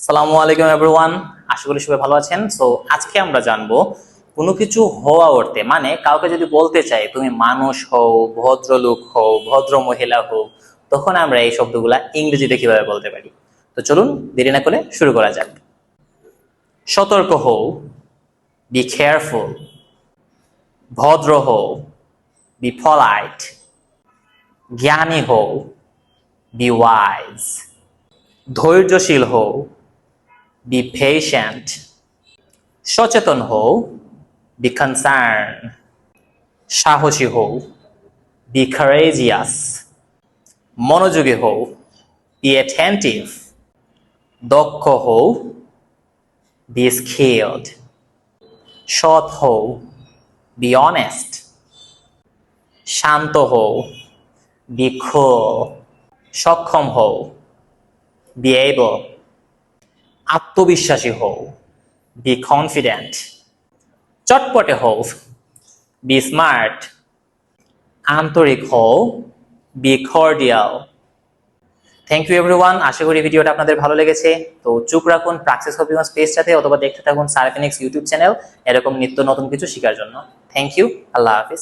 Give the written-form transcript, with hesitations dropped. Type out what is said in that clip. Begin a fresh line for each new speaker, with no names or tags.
আসসালামু আলাইকুম এভরিওয়ান, আশা করি সবাই ভালো আছেন। সো আজকে আমরা জানবো কোনো কিছু হওয়া অর্থে, মানে কাউকে যদি বলতে চাই তুমি মানুষ হও, ভদ্রলোক হও, ভদ্র মহিলা হও, তখন আমরা এই শব্দগুলা ইংরেজিতে কিভাবে বলতে পারি। তো চলুন দেরি না করে শুরু করা যাক। সতর্ক হও, বি কেয়ারফুল। ভদ্র হও, বি পলাইট। জ্ঞানী হও, বি ওয়াইজ। ধৈর্যশীল হও, be patient. সচেতন হও, be concerned. সাহসী হও, be courageous. মনোযোগী হও, be attentive. দক্ষ হও, be skilled. সৎ হও, be honest. শান্ত হও, be cool. সক্ষম হও, be able. আত্মবিশ্বাসী হও, বি কনফিডেন্ট। চটপটে হও, বি স্মার্ট। আন্তরিক হও, be cordial. Thank you everyone, আশা করি ভিডিওটা আপনাদের ভালো লেগেছে। তো চোখ রাখুন প্র্যাকটিস হবিগঞ্জ পেজটাতে, অথবা দেখতে থাকুন সারা ফিনিক্স ইউটিউব চ্যানেল এরকম নিত্য নতুন কিছু শেখার জন্য। থ্যাংক ইউ, আল্লাহ হাফিজ।